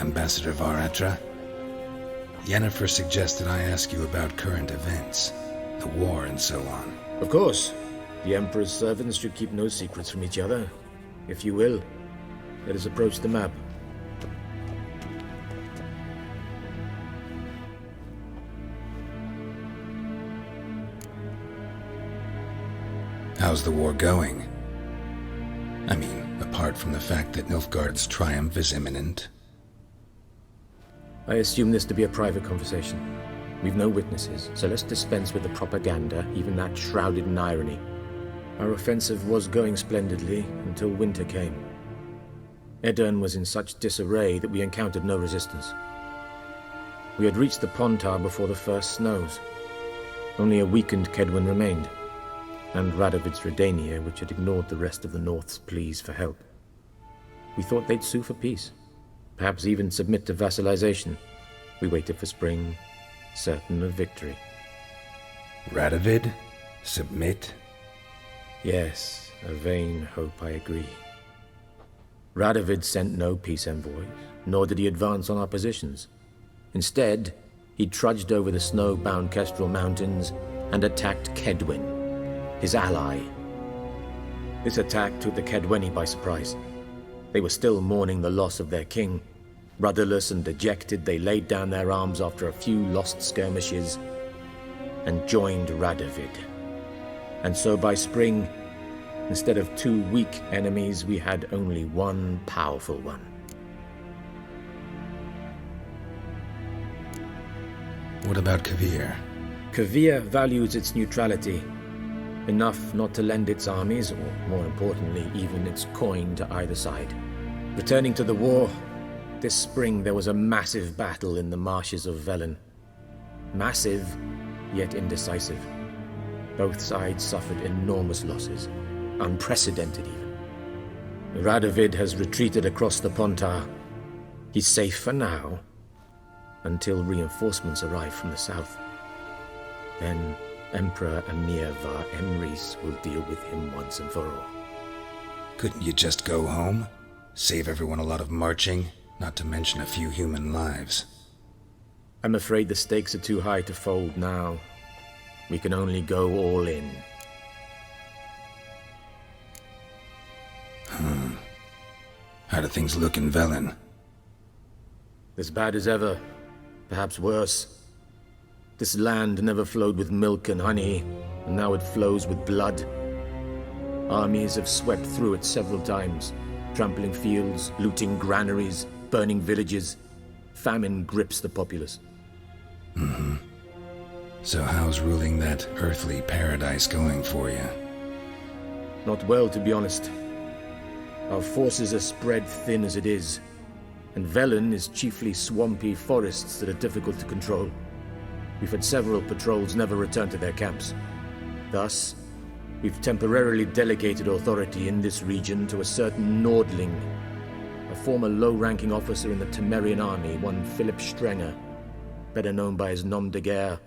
Ambassador Varatra. Yennefer suggested I ask you about current events, the war and so on. Of course. The Emperor's servants should keep no secrets from each other. If you will, let us approach the map. How's the war going? I mean, apart from the fact that Nilfgaard's triumph is imminent. I assume this to be a private conversation. We've no witnesses, so let's dispense with the propaganda, even that shrouded in irony. Our offensive was going splendidly until winter came. Edirn was in such disarray that we encountered no resistance. We had reached the Pontar before the first snows. Only a weakened Kedwen remained, and Radovid's Redania, which had ignored the rest of the North's pleas for help. We thought they'd sue for peace, perhaps even submit to vassalization. We waited for spring, certain of victory. Radovid? Submit? Yes, a vain hope, I agree. Radovid sent no peace envoys, nor did he advance on our positions. Instead, he trudged over the snow-bound Kestrel Mountains and attacked Kedwen, his ally. This attack took the Kedweni by surprise. They were still mourning the loss of their king. Rudderless and dejected, they laid down their arms after a few lost skirmishes and joined Radovid. And so by spring, instead of 2 weak enemies, we had only one powerful one. What about Kavir? Kavir values its neutrality, enough not to lend its armies, or more importantly, even its coin to either side. Returning to the war, this spring there was a massive battle in the marshes of Velen. Massive, yet indecisive. Both sides suffered enormous losses, unprecedented even. Radovid has retreated across the Pontar. He's safe for now, until reinforcements arrive from the south. Then Emperor Emir Var Emrys will deal with him once and for all. Couldn't you just go home? Save everyone a lot of marching, not to mention a few human lives. I'm afraid the stakes are too high to fold now. We can only go all in. How do things look in Velen? As bad as ever, perhaps worse. This land never flowed with milk and honey, and now it flows with blood. Armies have swept through it several times, trampling fields, looting granaries, burning villages. Famine grips the populace. So how's ruling that earthly paradise going for you? Not well, to be honest. Our forces are spread thin as it is, and Velen is chiefly swampy forests that are difficult to control. We've had several patrols never return to their camps. Thus, we've temporarily delegated authority in this region to a certain Nordling, a former low-ranking officer in the Temerian army, one Philip Strenger, better known by his nom de guerre,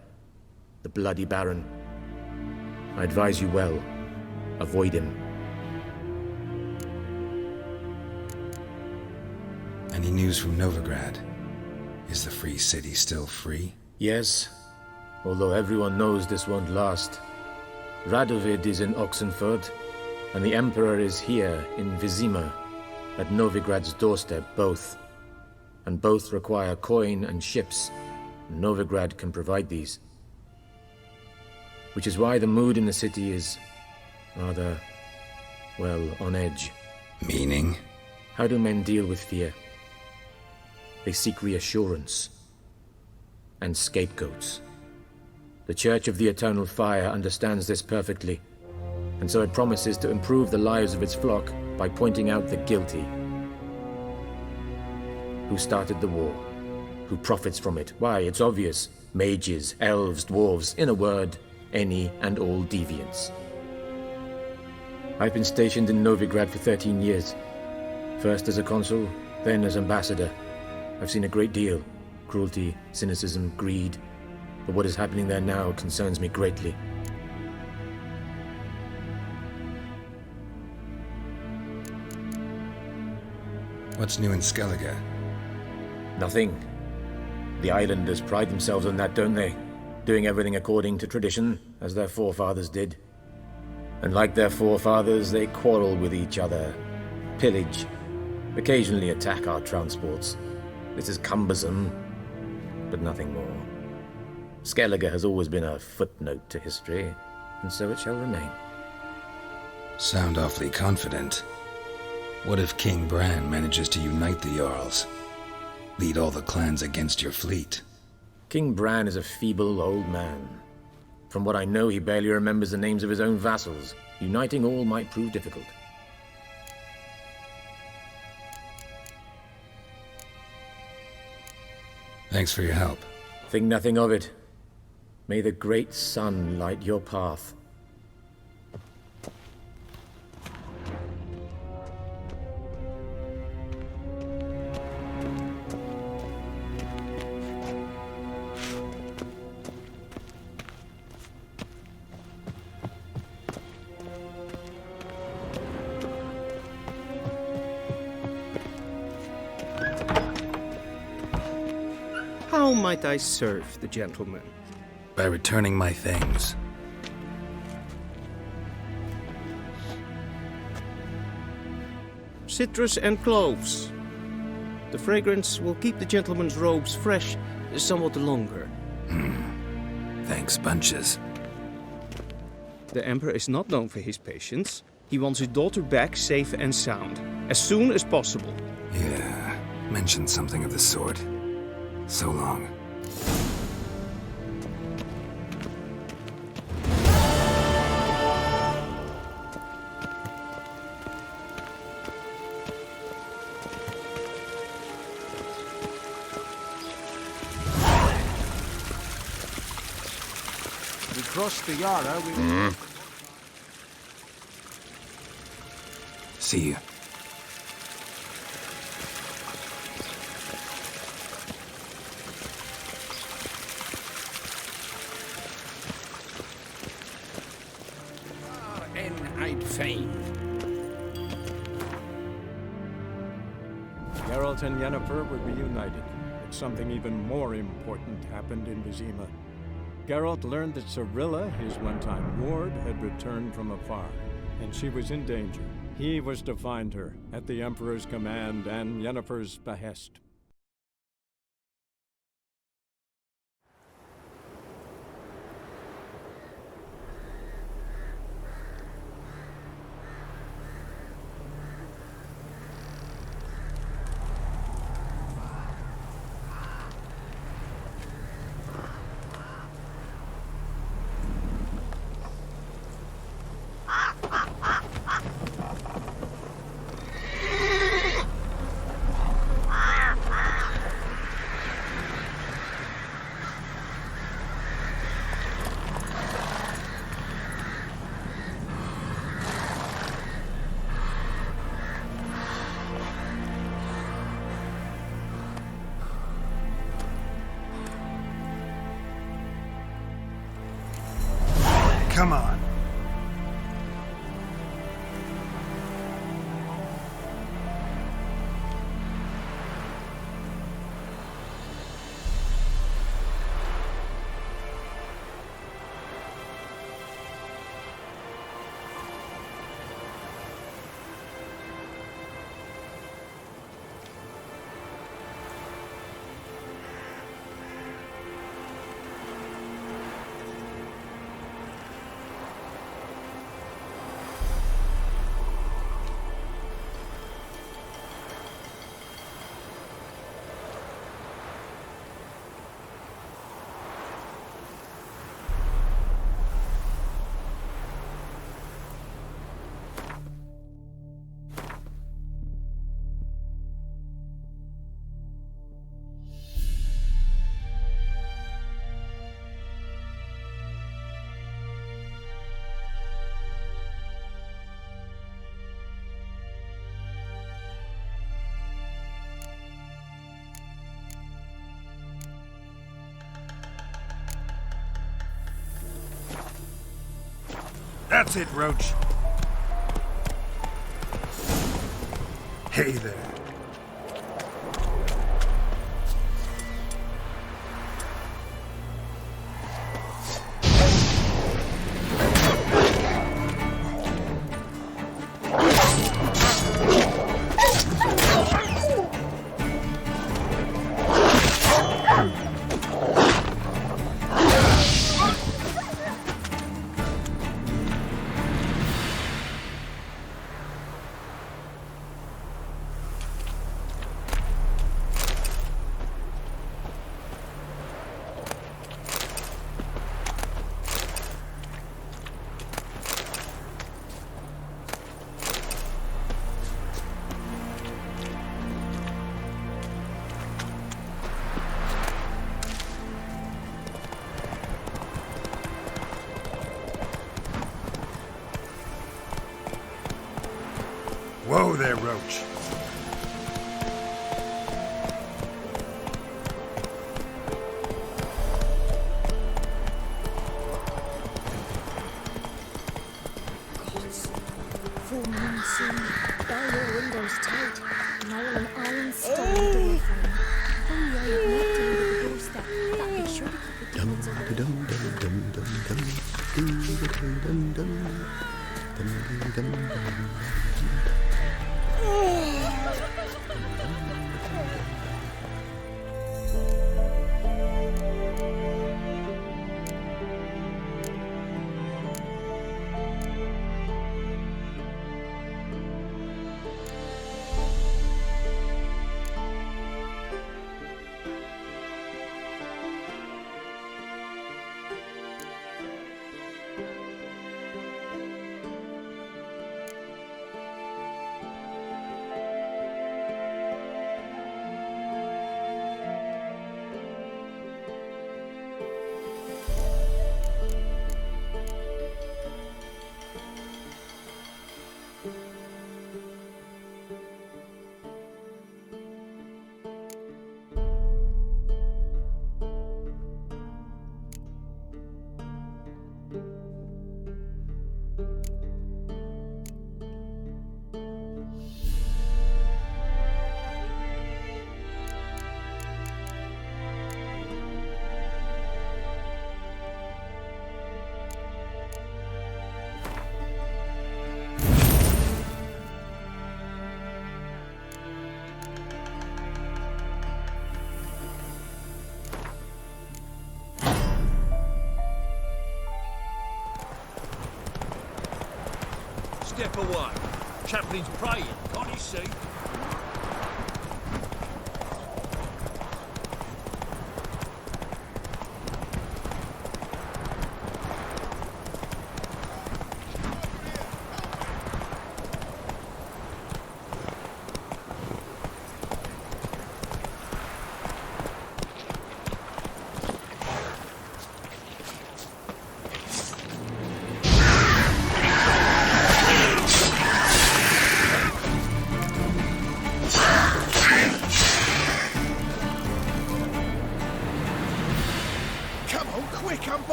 the Bloody Baron. I advise you well, avoid him. Any news from Novigrad? Is the free city still free? Yes, although everyone knows this won't last. Radovid is in Oxenford, and the Emperor is here in Vizima, at Novigrad's doorstep, both. And both require coin and ships. Novigrad can provide these. Which is why the mood in the city is rather, well, on edge. Meaning? How do men deal with fear? They seek reassurance and scapegoats. The Church of the Eternal Fire understands this perfectly, and so it promises to improve the lives of its flock by pointing out the guilty. Who started the war? Who profits from it? Why, it's obvious. Mages, elves, dwarves, in a word, any and all deviants. I've been stationed in Novigrad for 13 years. First as a consul, then as ambassador. I've seen a great deal. Cruelty, cynicism, greed. But what is happening there now concerns me greatly. What's new in Skellige? Nothing. The islanders pride themselves on that, don't they? Doing everything according to tradition, as their forefathers did. And like their forefathers, they quarrel with each other, pillage, occasionally attack our transports. This is cumbersome, but nothing more. Skellige has always been a footnote to history, and so it shall remain. Sound awfully confident. What if King Bran manages to unite the Jarls? Lead all the clans against your fleet? King Bran is a feeble old man. From what I know, he barely remembers the names of his own vassals. Uniting all might prove difficult. Thanks for your help. Think nothing of it. May the great sun light your path. How might I serve the gentleman? By returning my things. Citrus and cloves. The fragrance will keep the gentleman's robes fresh somewhat longer. Thanks, bunches. The Emperor is not known for his patience. He wants his daughter back safe and sound, as soon as possible. Yeah, mentioned something of the sort. So long. We crossed the Yara, See you. Geralt and Yennefer were reunited, but something even more important happened in Vizima. Geralt learned that Cirilla, his one-time ward, had returned from afar, and she was in danger. He was to find her, at the Emperor's command and Yennefer's behest. Come on. That's it, Roach. Hey there. Whoa there, Roach. Full moon soon. Bar your windows tight, and I will an iron stone door for you. Only I have not delivered the doorstep. That makes sure to keep the demons away. Step away. Chaplain's praying, can't you see?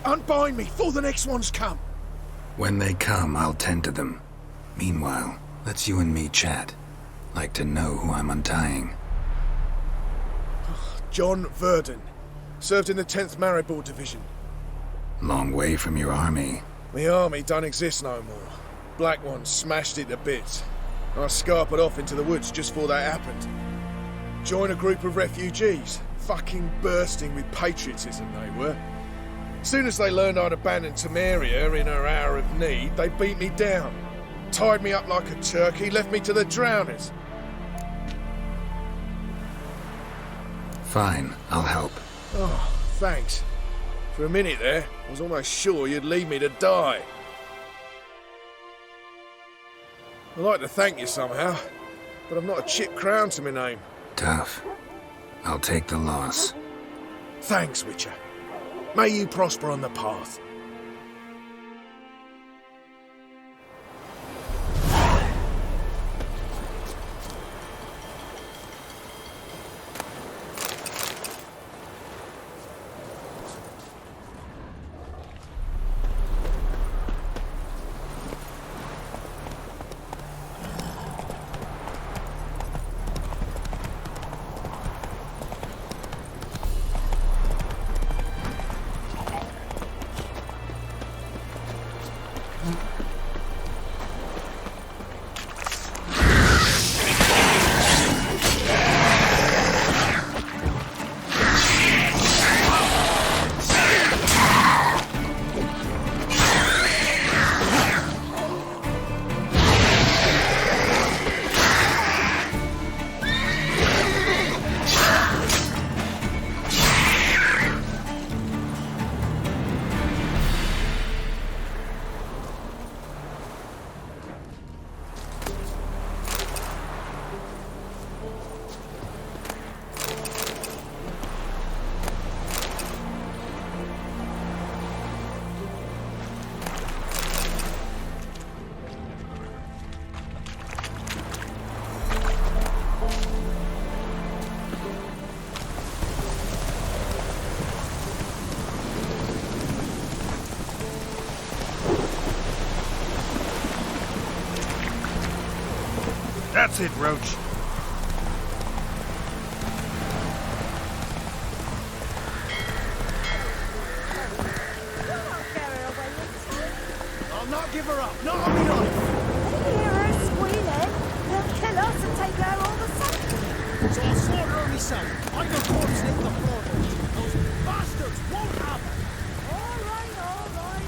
Unbind me before the next ones come. When they come, I'll tend to them. Meanwhile, let's you and me chat. Like to know who I'm untying. John Verdon. Served in the 10th Maribor Division. Long way from your army. My army don't exist no more. Black ones smashed it to bits. I scarpered off into the woods just before that happened. Joined a group of refugees. Fucking bursting with patriotism they were. Soon as they learned I'd abandoned Temeria in her hour of need, they beat me down. Tied me up like a turkey, left me to the drowners. Fine, I'll help. Oh, thanks. For a minute there, I was almost sure you'd leave me to die. I'd like to thank you somehow, but I've not a chip crown to my name. Tough. I'll take the loss. Thanks, Witcher. May you prosper on the path. That's it, Roach. I'll not give her up. Not on me life. They hear her squealing. They'll kill us and take her all the same. So I'll slaughter her myself. I got corpse in the floor. Those bastards won't have it. All right, all right.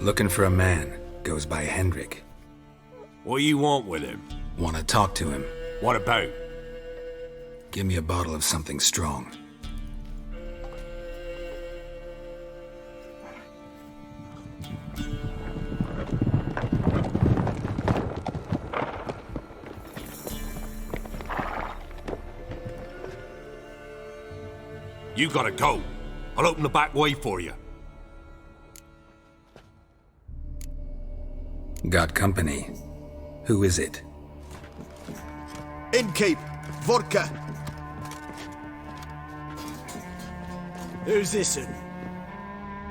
Looking for a man. Goes by Hendrik. What do you want with him? Want to talk to him. What about? Give me a bottle of something strong. You gotta go. I'll open the back way for you. Got company. Who is it? Innkeep. Vodka. Who's this'n?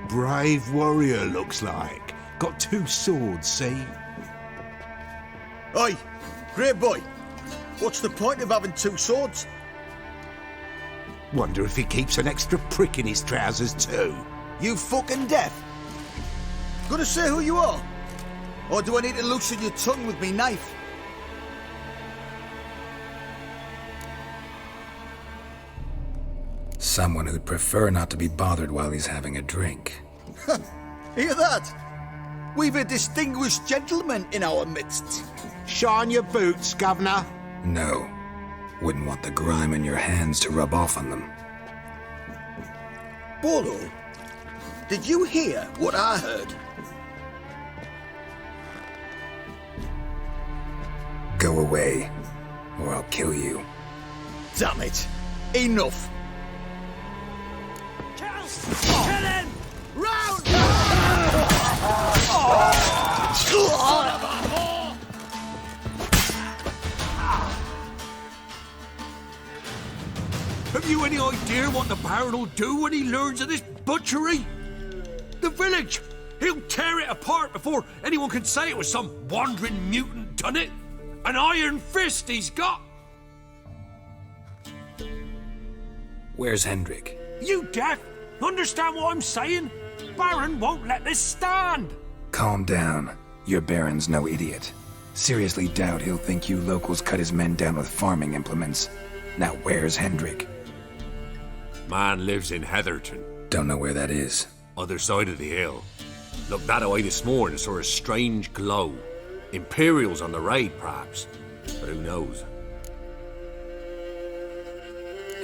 Brave warrior, looks like. Got 2 swords, see? Oi, great boy. What's the point of having 2 swords? Wonder if he keeps an extra prick in his trousers too. You fucking deaf? Gonna say who you are? Or do I need to loosen your tongue with me knife? Someone who'd prefer not to be bothered while he's having a drink. Hear that? We've a distinguished gentleman in our midst. Shine your boots, governor. No. Wouldn't want the grime in your hands to rub off on them. Bolo, did you hear what I heard? Go away, or I'll kill you. Damn it. Enough. Kill him! Round! Have you any idea what the Baron will do when he learns of this butchery? The village! He'll tear it apart before anyone can say it was some wandering mutant done it. An iron fist he's got! Where's Hendrik? You deaf? Understand what I'm saying? Baron won't let this stand! Calm down. Your Baron's no idiot. Seriously doubt he'll think you locals cut his men down with farming implements. Now where's Hendrik? Man lives in Heatherton. Don't know where that is. Other side of the hill. Looked that away this morning, saw a strange glow. Imperials on the raid, perhaps. But who knows?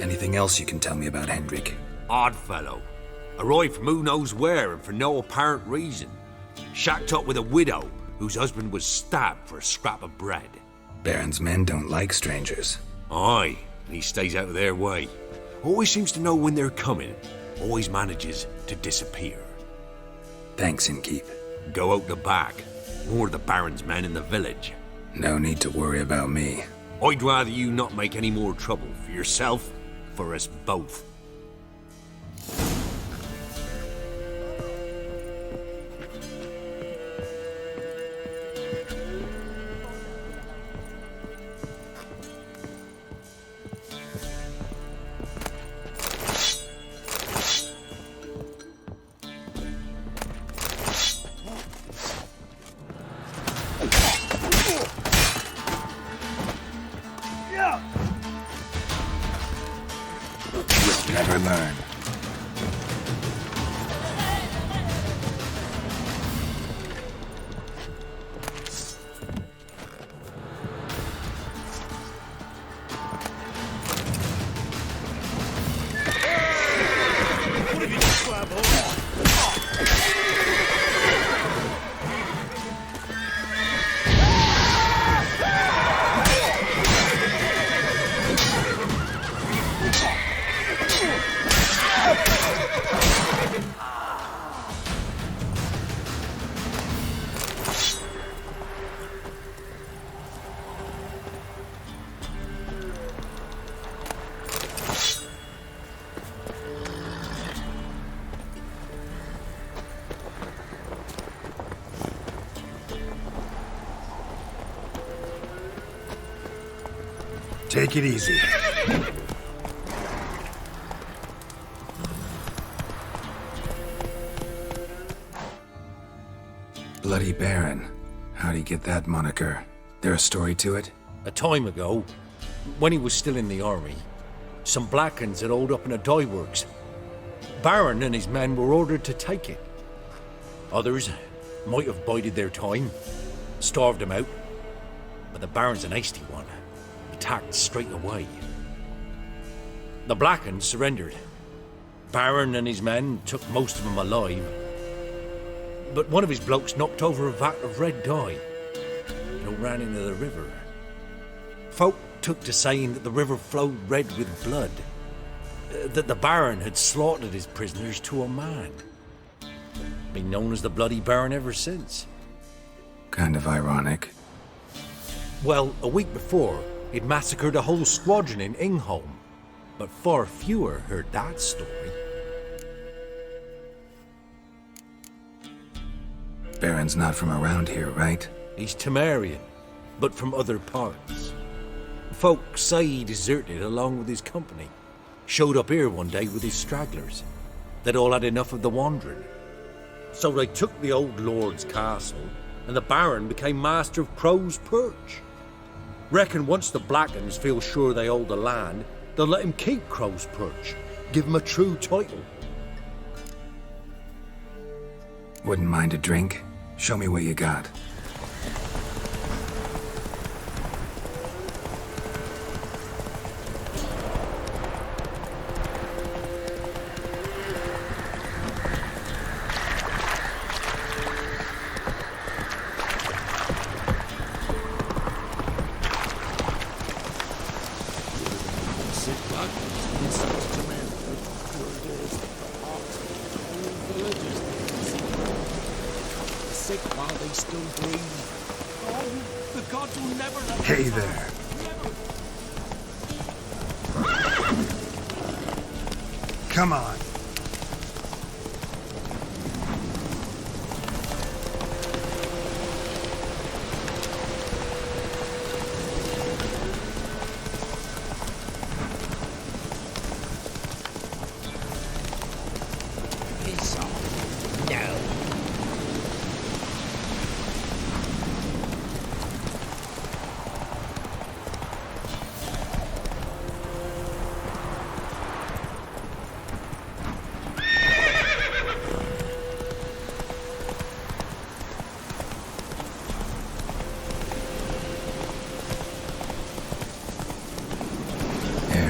Anything else you can tell me about Hendrik? Odd fellow. Arrived from who knows where and for no apparent reason. Shacked up with a widow whose husband was stabbed for a scrap of bread. Baron's men don't like strangers. Aye, and he stays out of their way. Always seems to know when they're coming. Always manages to disappear. Thanks, Innkeep. Go out the back. More of the Baron's men in the village. No need to worry about me. I'd rather you not make any more trouble for yourself, for us both. Never learn. Take it easy. Bloody Baron. How'd he get that moniker? There a story to it? A time ago, when he was still in the army, some Blackens had holed up in a dye works. Baron and his men were ordered to take it. Others might have bided their time, starved him out, but the Baron's an hasty one. Attacked straight away. The Blackens surrendered. Baron and his men took most of them alive, but one of his blokes knocked over a vat of red dye. It ran into the river. Folk took to saying that the river flowed red with blood, that the Baron had slaughtered his prisoners to a man. Been known as the Bloody Baron ever since. Kind of ironic. Well, a week before, he'd massacred a whole squadron in Ingholm, but far fewer heard that story. Baron's not from around here, right? He's Temerian, but from other parts. Folk say he deserted along with his company. Showed up here one day with his stragglers. They'd all had enough of the wandering. So they took the old lord's castle, and the Baron became master of Crow's Perch. Reckon once the Blackens feel sure they hold the land, they'll let him keep Crow's Perch, give him a true title. Wouldn't mind a drink? Show me what you got. Hey there. Come on.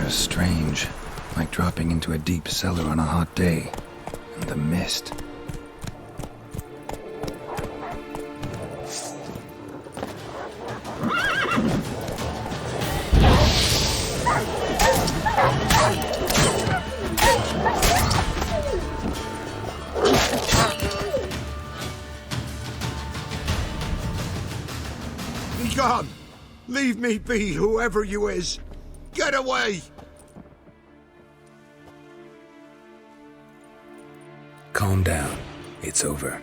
Strange, like dropping into a deep cellar on a hot day. And the mist. Be gone! Leave me be, whoever you is! Get away! Calm down. It's over.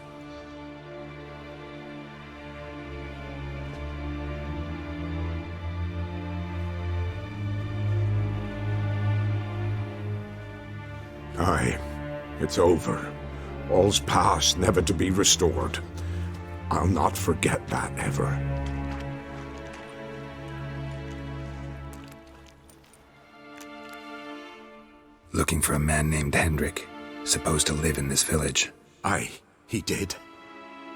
Aye, it's over. All's past, never to be restored. I'll not forget that ever. Looking for a man named Hendrik. Supposed to live in this village. Aye, he did.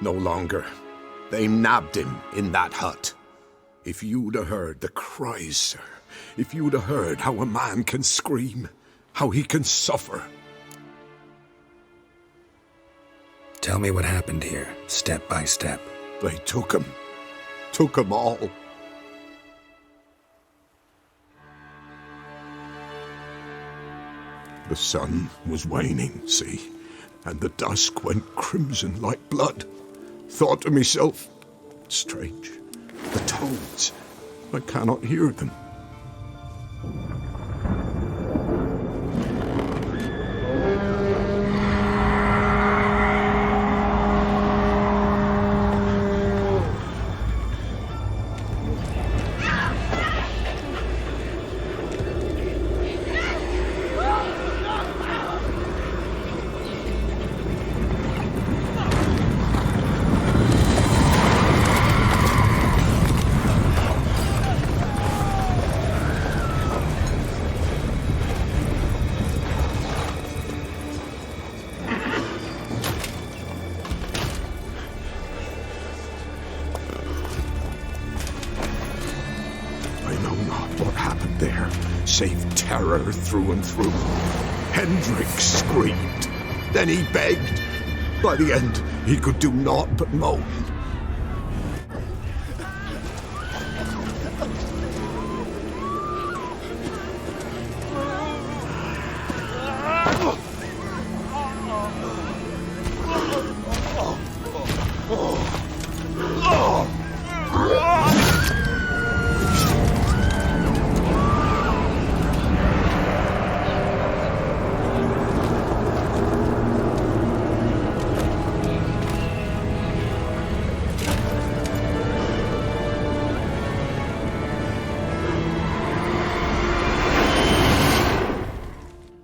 No longer. They nabbed him in that hut. If you'd have heard the cries, sir. If you'd have heard how a man can scream. How he can suffer. Tell me what happened here, step by step. They took him. Took him all. The sun was waning, see, and the dusk went crimson like blood. Thought to myself, strange, the toads, I cannot hear them. terror through and through. Hendrik screamed. Then he begged. By the end, he could do naught but moan.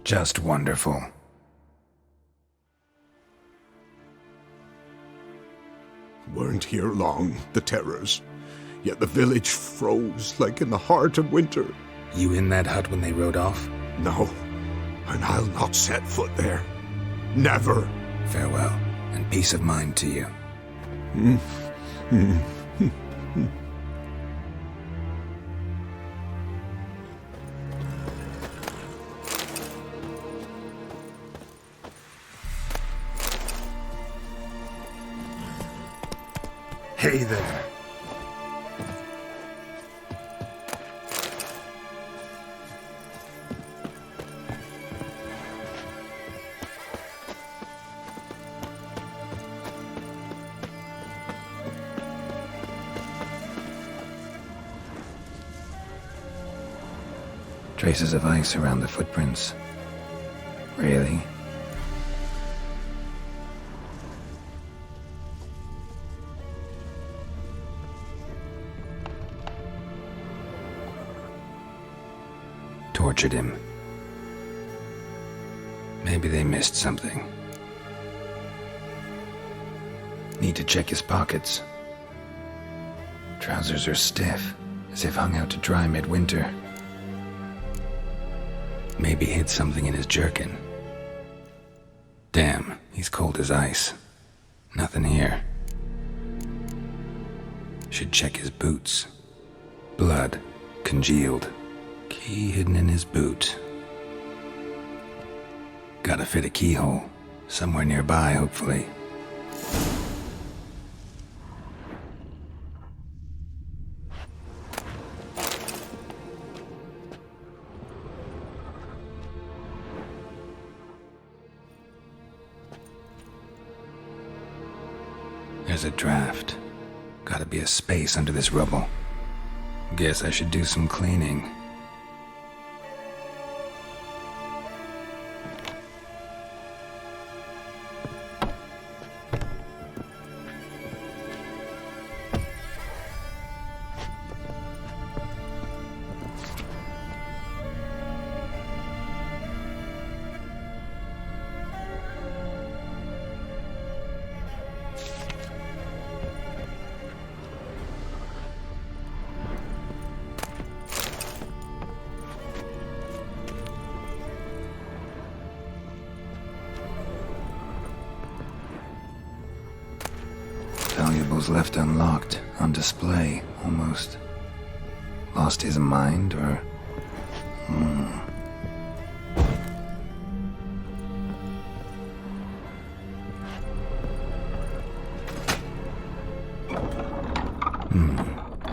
Just wonderful. Weren't here long, the terrors. Yet the village froze like in the heart of winter. You in that hut when they rode off? No, and I'll not set foot there. Never. Farewell, and peace of mind to you. Hey there. Traces of ice around the footprints. Really? Tortured him. Maybe they missed something. Need to check his pockets. Trousers are stiff, as if hung out to dry midwinter. Maybe hid something in his jerkin. Damn, he's cold as ice. Nothing here. Should check his boots. Blood, congealed. Key hidden in his boot. Gotta fit a keyhole. Somewhere nearby, hopefully. There's a draft. Gotta be a space under this rubble. Guess I should do some cleaning. Valuables left unlocked, on display, almost. Lost his mind, or...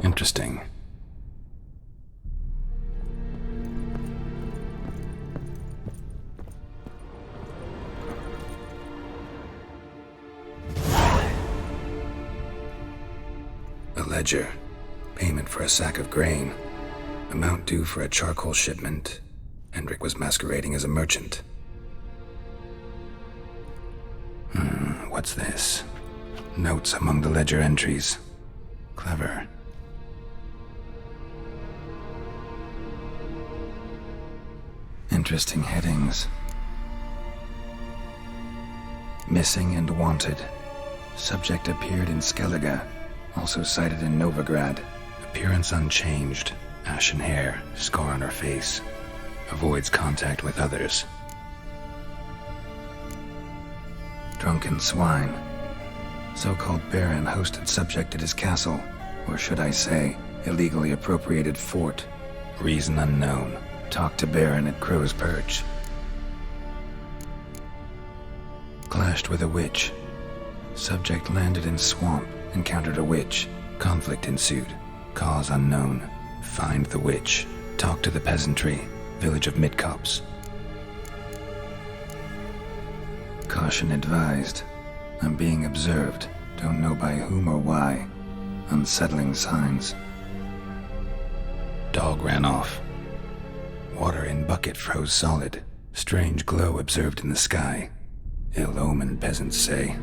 Interesting. Ledger. Payment for a sack of grain. Amount due for a charcoal shipment. Hendrik was masquerading as a merchant. What's this? Notes among the ledger entries. Clever. Interesting headings. Missing and wanted. Subject appeared in Skellige. Also cited in Novigrad. Appearance unchanged. Ashen hair, scar on her face. Avoids contact with others. Drunken swine. So-called baron hosted subject at his castle. Or should I say, illegally appropriated fort. Reason unknown. Talked to Baron at Crow's Perch. Clashed with a witch. Subject landed in swamp, encountered a witch. Conflict ensued. Cause unknown. Find the witch. Talk to the peasantry. Village of Midcops. Caution advised. I'm being observed. Don't know by whom or why. Unsettling signs. Dog ran off. Water in bucket froze solid. Strange glow observed in the sky. Ill omen, peasants say.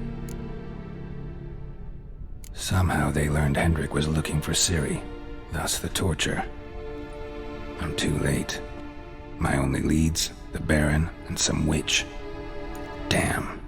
Somehow they learned Hendrik was looking for Ciri, thus the torture. I'm too late. My only leads, the Baron and some witch. Damn.